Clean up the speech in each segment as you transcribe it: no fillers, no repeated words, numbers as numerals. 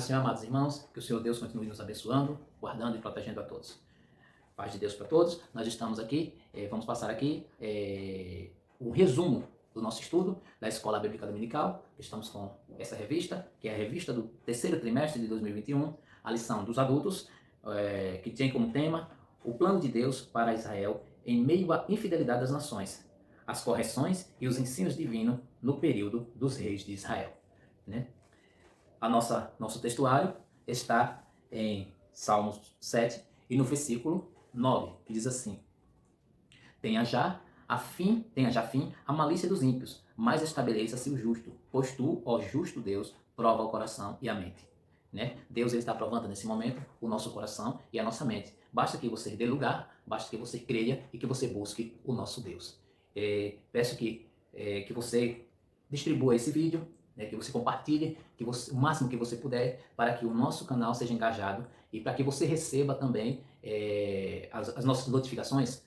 do Senhor, amados irmãos, que o Senhor Deus continue nos abençoando, guardando e protegendo a todos. Paz de Deus para todos. Nós estamos aqui, vamos passar aqui um resumo do nosso estudo da Escola Bíblica Dominical. Estamos com essa revista, que é a revista do terceiro trimestre de 2021, a lição dos adultos, que tem como tema o plano de Deus para Israel em meio à infidelidade das nações, as correções e os ensinos divinos no período dos reis de Israel. Né? Nosso textuário está em Salmos 7 e no versículo 9, que diz assim: Tenha já fim a malícia dos ímpios, mas estabeleça-se o justo, pois tu, ó justo Deus, prova o coração e a mente. Né? Deus ele está provando nesse momento o nosso coração e a nossa mente. Basta que você dê lugar, basta que você creia e que você busque o nosso Deus. Peço que você distribua esse vídeo, né, que você compartilhe o máximo que você puder, para que o nosso canal seja engajado e para que você receba também as nossas notificações.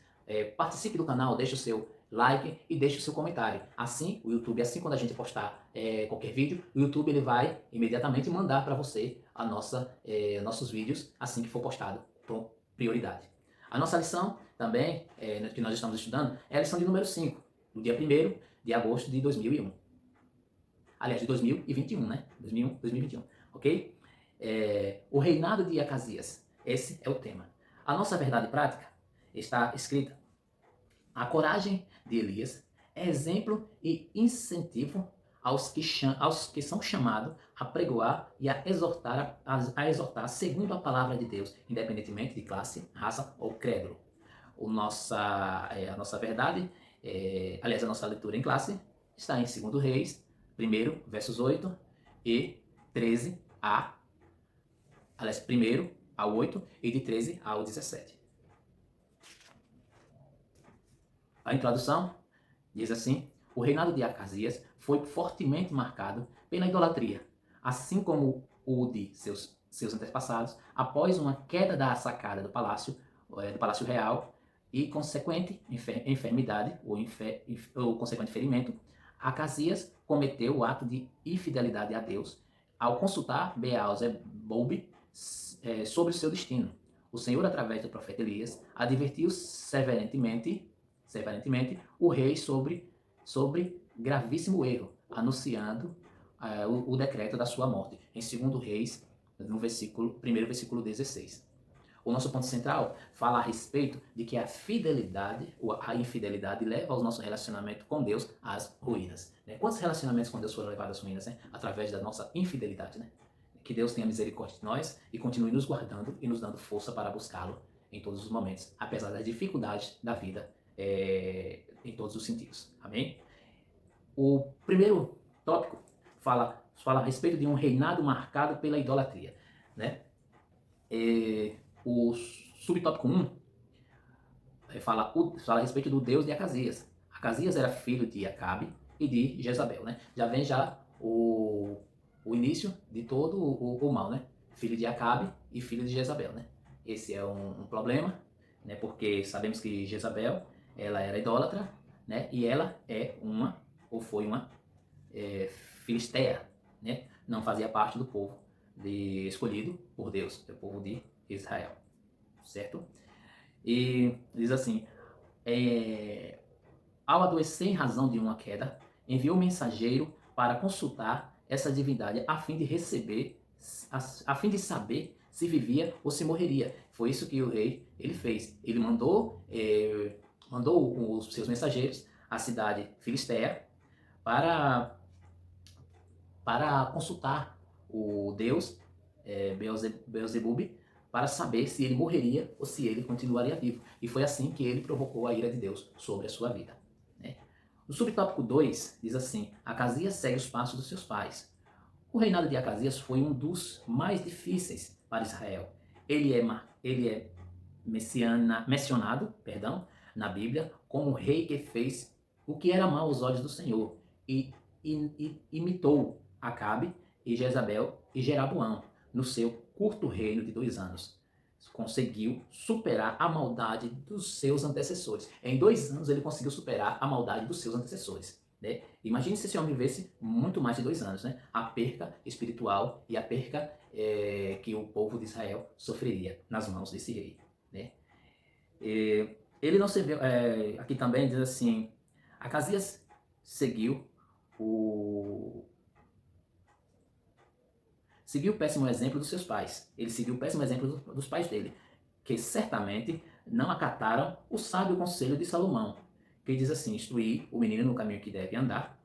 Participe do canal, deixe o seu like e deixe o seu comentário. Assim, o YouTube, quando a gente postar qualquer vídeo, o YouTube ele vai imediatamente mandar para você nossos vídeos assim que for postado, com prioridade. A nossa lição também, que nós estamos estudando, é a lição de número 5, do dia 1º de agosto de 2001. Aliás, de 2021, né? 2021, ok? O reinado de Acasias, esse é o tema. A nossa verdade prática está escrita: a coragem de Elias é exemplo e incentivo aos que são chamados a pregoar e a exortar segundo a palavra de Deus, independentemente de classe, raça ou credo. A nossa verdade, aliás, a nossa leitura em classe está em 2 Reis, 1, versos 8 e 13 aliás, 1 ao 8 e de 13 ao 17. A introdução diz assim: o reinado de Acasias foi fortemente marcado pela idolatria, assim como o de seus antepassados, após uma queda da sacada do palácio real e consequente enfermidade ou consequente ferimento. Acasias cometeu o ato de infidelidade a Deus ao consultar Beelzebub sobre seu destino. O Senhor, através do profeta Elias, advertiu severantemente o rei sobre gravíssimo erro, anunciando o decreto da sua morte, em 2 Reis, no primeiro versículo 16. O nosso ponto central fala a respeito de que a fidelidade ou a infidelidade leva ao nosso relacionamento com Deus às ruínas. Né? Quantos relacionamentos com Deus foram levados às ruínas? Né? Através da nossa infidelidade. Né? Que Deus tenha misericórdia de nós e continue nos guardando e nos dando força para buscá-lo em todos os momentos, apesar das dificuldades da vida em todos os sentidos. Amém? O primeiro tópico fala a respeito de um reinado marcado pela idolatria. Né? O subtópico 1 fala a respeito do Deus de Acasias. Acasias era filho de Acabe e de Jezabel. Né? Já vem o início de todo o mal. Né? Filho de Acabe e filho de Jezabel. Né? Esse é um problema, né? Porque sabemos que Jezabel ela era idólatra, né? E ela foi uma filisteia, né? Não fazia parte do povo escolhido por Deus, é o povo de Israel, certo? E diz assim: ao adoecer em razão de uma queda, enviou um mensageiro para consultar essa divindade a fim de saber se vivia ou se morreria. Foi isso que o rei ele fez. Ele mandou os seus mensageiros à cidade filisteia para consultar o Deus Beelzebub, para saber se ele morreria ou se ele continuaria vivo. E foi assim que ele provocou a ira de Deus sobre a sua vida. Né? O subtópico 2 diz assim: Acasias segue os passos dos seus pais. O reinado de Acasias foi um dos mais difíceis para Israel. Ele é mencionado na Bíblia como o rei que fez o que era mal aos olhos do Senhor e imitou Acabe e Jezabel e Jeroboão no seu curto reino de 2 anos. Conseguiu superar a maldade dos seus antecessores. Em 2 anos ele conseguiu superar a maldade dos seus antecessores. Né? Imagine se esse homem vivesse muito mais de 2 anos. Né? A perca espiritual e a perca que o povo de Israel sofreria nas mãos desse rei, né? Ele não serviu, aqui também diz assim, Acasias seguiu o péssimo exemplo dos seus pais. Ele seguiu o péssimo exemplo dos pais dele, que certamente não acataram o sábio conselho de Salomão, que diz assim, instruir o menino no caminho que deve andar,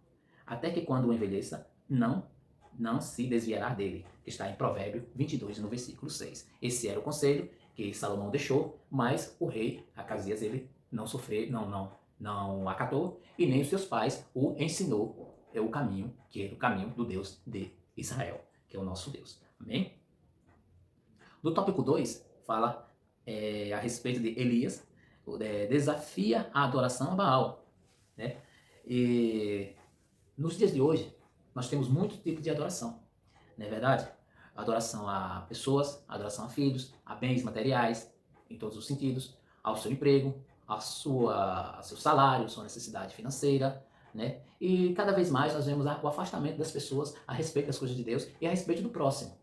até que quando o envelheça, não se desviará dele, que está em Provérbio 22, no versículo 6. Esse era o conselho que Salomão deixou, mas o rei Acasias, ele não acatou, e nem os seus pais o ensinou o caminho, que é o caminho do Deus de Israel, que é o nosso Deus. Amém? No tópico 2, fala a respeito de Elias, desafia a adoração a Baal, né? E nos dias de hoje, nós temos muitos tipos de adoração, não é verdade? Adoração a pessoas, adoração a filhos, a bens materiais, em todos os sentidos, ao seu emprego, ao seu salário, sua necessidade financeira, né? E cada vez mais nós vemos o afastamento das pessoas a respeito das coisas de Deus e a respeito do próximo,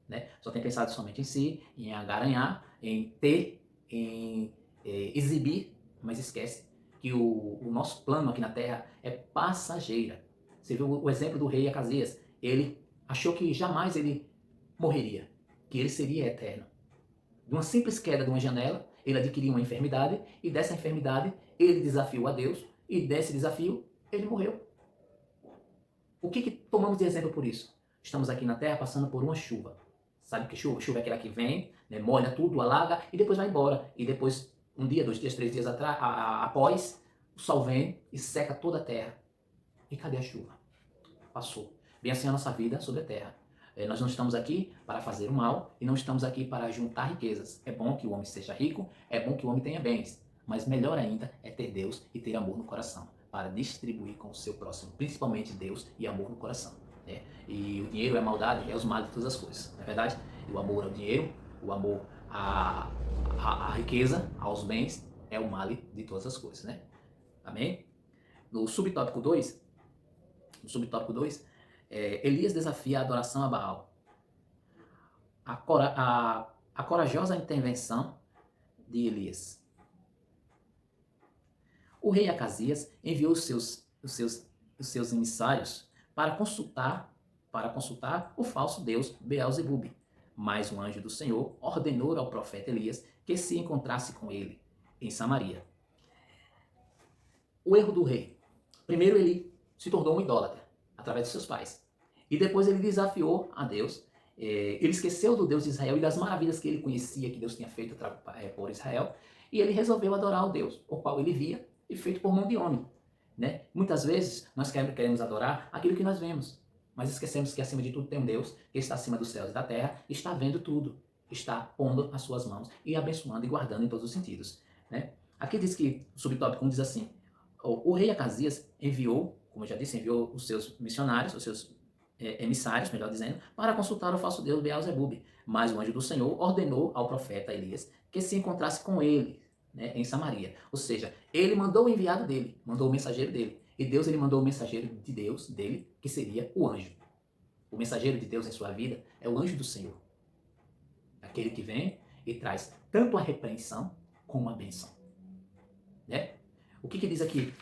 né? Só tem pensado somente em si, em agaranhar, em ter, em exibir, mas esquece que o nosso plano aqui na Terra é passageira. Você viu o exemplo do rei Acasias? Ele achou que jamais ele morreria, que ele seria eterno. De uma simples queda de uma janela, ele adquiriu uma enfermidade, e dessa enfermidade ele desafiou a Deus, e desse desafio ele morreu. O que tomamos de exemplo por isso? Estamos aqui na Terra passando por uma chuva. Sabe que chuva? Chuva é aquela que vem, né, molha tudo, alaga, e depois vai embora. E depois, um dia, 2 dias, 3 dias após, o sol vem e seca toda a terra. E cadê a chuva? Passou. Bem assim a nossa vida sobre a terra. Nós não estamos aqui para fazer o mal e não estamos aqui para juntar riquezas. É bom que o homem seja rico, é bom que o homem tenha bens, mas melhor ainda é ter Deus e ter amor no coração, para distribuir com o seu próximo, principalmente Deus e amor no coração. Né? E o dinheiro é a maldade, é os males de todas as coisas, não é verdade? E o amor ao dinheiro, o amor à riqueza, aos bens, é o mal de todas as coisas, né? Amém? No subtópico 2, Elias desafia a adoração a Baal. A corajosa intervenção de Elias. O rei Acasias enviou os seus emissários para consultar o falso deus Beelzebub. Mas um anjo do Senhor ordenou ao profeta Elias que se encontrasse com ele em Samaria. O erro do rei. Primeiro, ele se tornou um idólatra através de seus pais. E depois ele desafiou a Deus. Ele esqueceu do Deus de Israel e das maravilhas que ele conhecia que Deus tinha feito por Israel. E ele resolveu adorar o Deus, o qual ele via e feito por mão de homem. Né? Muitas vezes nós queremos adorar aquilo que nós vemos, mas esquecemos que acima de tudo tem um Deus que está acima dos céus e da terra, e está vendo tudo, está pondo as suas mãos e abençoando e guardando em todos os sentidos. Né? Aqui diz que, o subtópico 1 diz assim, o rei Acasias enviou, como eu já disse, enviou os seus missionários, os seus emissários, melhor dizendo, para consultar o falso deus Beelzebub. Mas o anjo do Senhor ordenou ao profeta Elias que se encontrasse com ele, né, em Samaria. Ou seja, ele mandou o enviado dele, mandou o mensageiro dele. E Deus, ele mandou o mensageiro de Deus, dele, que seria o anjo. O mensageiro de Deus em sua vida é o anjo do Senhor. Aquele que vem e traz tanto a repreensão como a benção. Né? O que diz aqui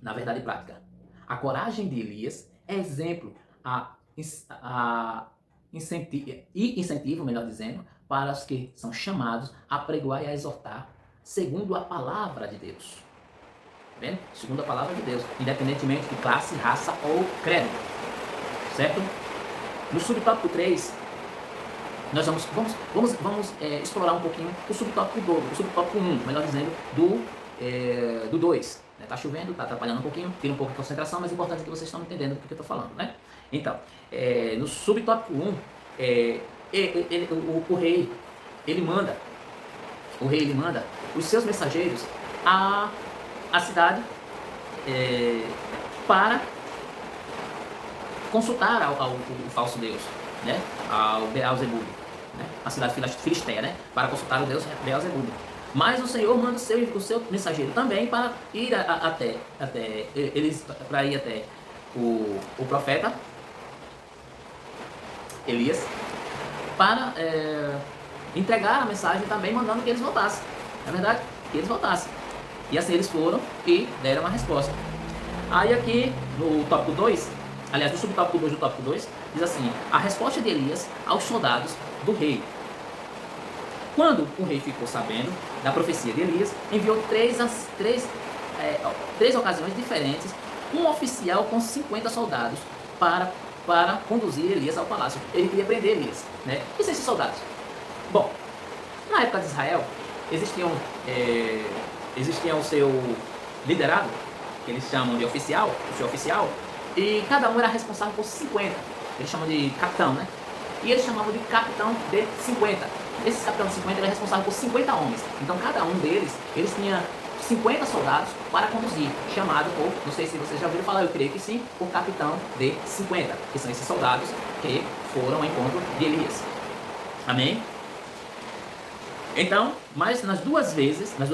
na verdade prática? A coragem de Elias é exemplo incentivo, melhor dizendo, para os que são chamados a pregoar e a exortar segundo a palavra de Deus. Tá vendo? Segundo a palavra de Deus, independentemente de classe, raça ou credo. Certo? No subtópico 3, nós vamos explorar um pouquinho o subtópico 1, melhor dizendo, do 2. Tá chovendo, tá atrapalhando um pouquinho, tira um pouco de concentração, mas é importante que vocês estão entendendo do que eu tô falando, né? Então, no subtópico 1, o rei, ele manda os seus mensageiros à cidade para consultar ao falso deus, né? Ao Beelzebub, né? A cidade filisteia, né? Para consultar o deus Beelzebub. Mas o Senhor manda o seu mensageiro também para ir até o profeta Elias para entregar a mensagem também mandando que eles voltassem. É verdade? Que eles voltassem. E assim eles foram e deram uma resposta. Aí aqui no tópico 2, aliás, no subtópico 2 do tópico 2, diz assim: a resposta de Elias aos soldados do rei. Quando o rei ficou sabendo da profecia de Elias, enviou três ocasiões diferentes um oficial com 50 soldados para conduzir Elias ao palácio. Ele queria prender Elias, né? E são esses soldados? Bom, na época de Israel, existia o seu liderado, que eles chamam de oficial, o seu oficial, e cada um era responsável por 50. Eles chamam de capitão, né? E eles chamavam de capitão de 50. Esse capitão de 50 era responsável por 50 homens. Então cada um deles, eles tinham 50 soldados para conduzir, chamado por, não sei se vocês já ouviram falar, eu creio que sim, o capitão de 50, que são esses soldados que foram ao encontro de Elias. Amém? Então, mas nas duas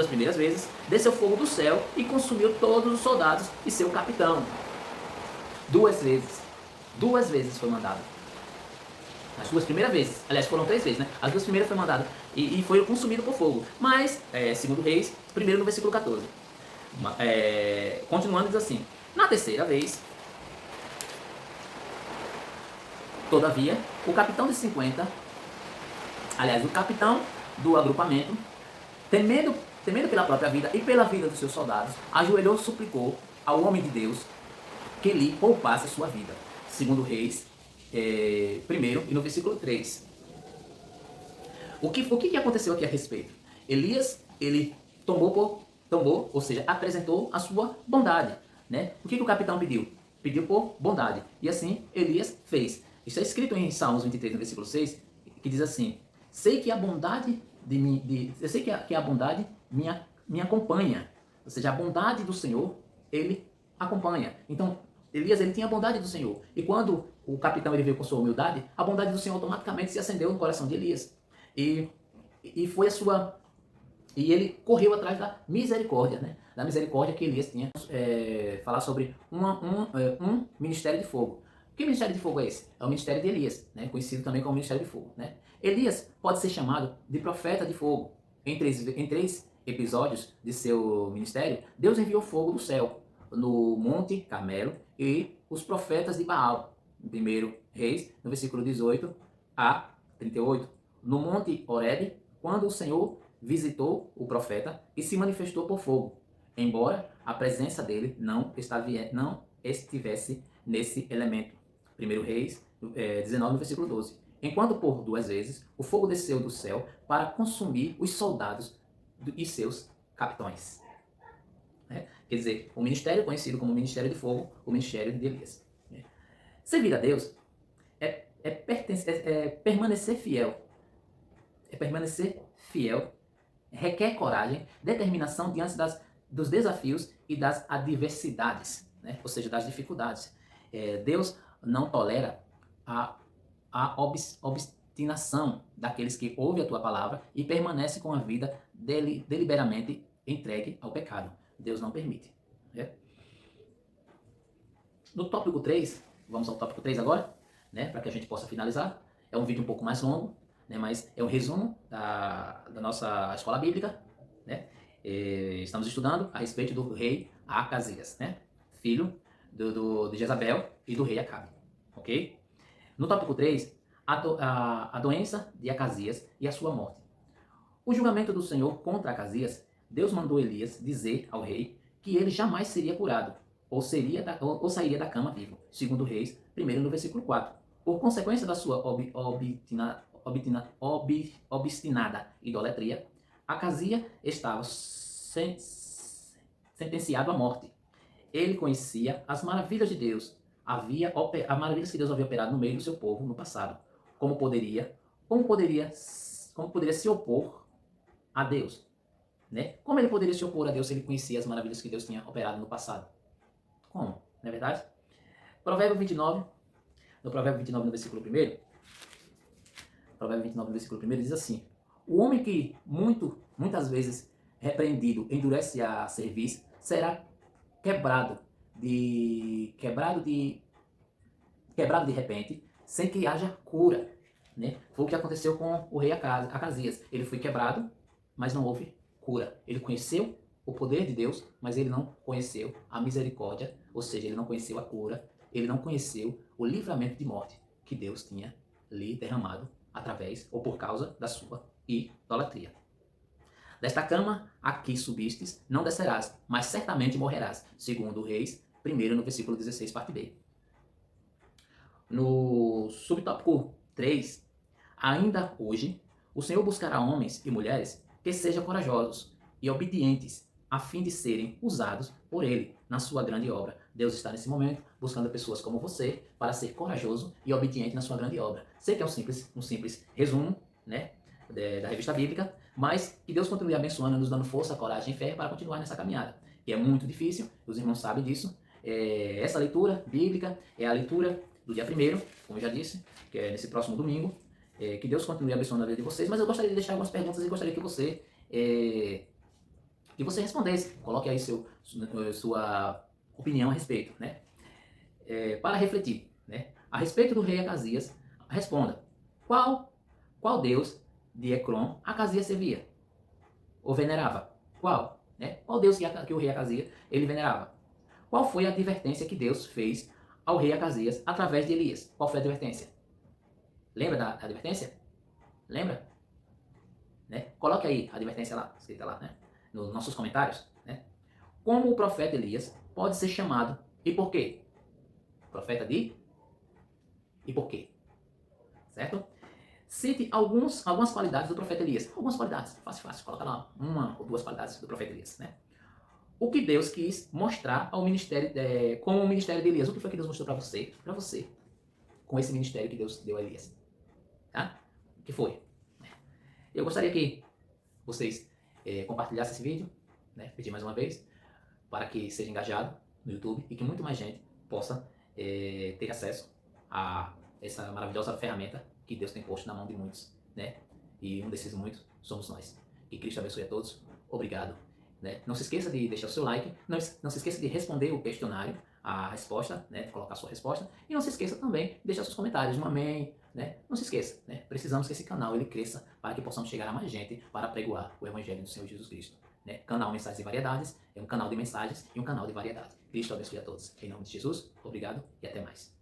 primeiras vezes, desceu fogo do céu e consumiu todos os soldados e seu capitão. Duas vezes foi mandado. As duas primeiras vezes, aliás, foram 3 vezes, né? As duas primeiras foi mandado e foi consumido por fogo. Mas, segundo Reis, primeiro no versículo 14. Continuando, diz assim: na terceira vez, todavia, o capitão de 50, aliás, o capitão do agrupamento, temendo pela própria vida e pela vida dos seus soldados, ajoelhou e suplicou ao homem de Deus que lhe poupasse a sua vida. Segundo Reis, primeiro e no versículo 3. O que aconteceu aqui a respeito? Elias, ele tomou, ou seja, apresentou a sua bondade, né? O que o capitão pediu? Pediu por bondade. E assim Elias fez. Isso é escrito em Salmos 23, no versículo 6, que diz assim: sei que a bondade eu sei que a bondade me acompanha. Ou seja, a bondade do Senhor, ele acompanha. Então, Elias, ele tinha a bondade do Senhor. E quando o capitão ele veio com sua humildade, a bondade do Senhor automaticamente se acendeu no coração de Elias. E foi a sua... E ele correu atrás da misericórdia, né? Da misericórdia que Elias tinha. Falar sobre um ministério de fogo. Que ministério de fogo é esse? É o ministério de Elias, né? Conhecido também como ministério de fogo, né? Elias pode ser chamado de profeta de fogo. Em três episódios de seu ministério, Deus enviou fogo do céu no Monte Carmelo e os profetas de Baal. Em 1 Reis, no versículo 18 a 38. No Monte Horebe, quando o Senhor visitou o profeta e se manifestou por fogo, embora a presença dele não estivesse nesse elemento. 1 Reis 19, no versículo 12. Enquanto por 2 vezes o fogo desceu do céu para consumir os soldados e seus capitões. Quer dizer, o ministério conhecido como Ministério de Fogo, o Ministério de Elias. Servir a Deus é permanecer fiel. É permanecer fiel, requer coragem, determinação diante dos desafios e das adversidades, né? Ou seja, das dificuldades. Deus não tolera a obstinação daqueles que ouvem a tua palavra e permanecem com a vida deliberadamente entregue ao pecado. Deus não permite. Né? No tópico 3, vamos ao tópico 3 agora, né, para que a gente possa finalizar. É um vídeo um pouco mais longo, né, mas é um resumo da nossa escola bíblica. Né? Estamos estudando a respeito do rei Acasias, né, filho de Jezabel e do rei Acabe. Ok? No tópico 3, a doença de Acasias e a sua morte. O julgamento do Senhor contra Acasias, Deus mandou Elias dizer ao rei que ele jamais seria curado, ou sairia da cama vivo, segundo Reis, primeiro no versículo 4. Por consequência da sua obstinada idolatria, Acasias estava sentenciado à morte. Ele conhecia as maravilhas de Deus, as maravilhas que Deus havia operado no meio do seu povo no passado. Como poderia se opor a Deus? Né? Como ele poderia se opor a Deus se ele conhecia as maravilhas que Deus tinha operado no passado? Como? Não é verdade? Provérbio 29, no versículo 1, Provérbio 29, no versículo 1, diz assim: o homem que muitas vezes repreendido endurece a cerviz, será quebrado de repente, sem que haja cura, né? Foi o que aconteceu com o rei Acasias. Ele foi quebrado, mas não houve cura. Ele conheceu o poder de Deus, mas ele não conheceu a misericórdia, ou seja, ele não conheceu a cura, ele não conheceu o livramento de morte que Deus tinha lhe derramado através ou por causa da sua idolatria. Desta cama aqui subistes, não descerás, mas certamente morrerás, segundo Reis, primeiro no versículo 16, parte B. No subtópico 3, ainda hoje, o Senhor buscará homens e mulheres que sejam corajosos e obedientes, a fim de serem usados por Ele na sua grande obra. Deus está nesse momento buscando pessoas como você para ser corajoso e obediente na sua grande obra. Sei que é um simples resumo, né, da revista bíblica, mas que Deus continue abençoando, nos dando força, coragem e fé para continuar nessa caminhada. Que é muito difícil, os irmãos sabem disso. Essa leitura bíblica é a leitura do dia 1º, como eu já disse, que é nesse próximo domingo. Que Deus continue abençoando a vida de vocês, mas eu gostaria de deixar algumas perguntas e gostaria que você respondesse. Coloque aí sua opinião a respeito, né? Para refletir, né? A respeito do rei Acasias, responda. Qual Deus de Ecrom Acasias servia? Ou venerava? Qual? Né? Qual Deus que o rei Acasias ele venerava? Qual foi a advertência que Deus fez ao rei Acasias através de Elias? Qual foi a advertência? Lembra da advertência? Lembra? Né? Coloque aí a advertência lá, escrita lá, né? Nos nossos comentários. Né? Como o profeta Elias pode ser chamado e por quê? Profeta de e por quê? Certo? Cite algumas qualidades do profeta Elias. Algumas qualidades, fácil. Coloca lá uma ou duas qualidades do profeta Elias. Né? O que Deus quis mostrar ao ministério, com o ministério de Elias. O que foi que Deus mostrou para você? Para você. Com esse ministério que Deus deu a Elias. Tá? O que foi? Eu gostaria que vocês compartilhassem esse vídeo, né? Pedir mais uma vez, para que seja engajado no YouTube e que muito mais gente possa ter acesso a essa maravilhosa ferramenta que Deus tem posto na mão de muitos, né? E um desses muitos somos nós. Que Cristo abençoe a todos. Obrigado. Né? Não se esqueça de deixar o seu like, não se esqueça de responder o questionário, a resposta, né? Colocar a sua resposta. E não se esqueça também de deixar seus comentários, um amém, né? Não se esqueça, né? Precisamos que esse canal ele cresça para que possamos chegar a mais gente para pregoar o Evangelho do Senhor Jesus Cristo. Né? Canal Mensagens e Variedades é um canal de mensagens e um canal de variedades. Cristo abençoe a todos. Em nome de Jesus, obrigado e até mais.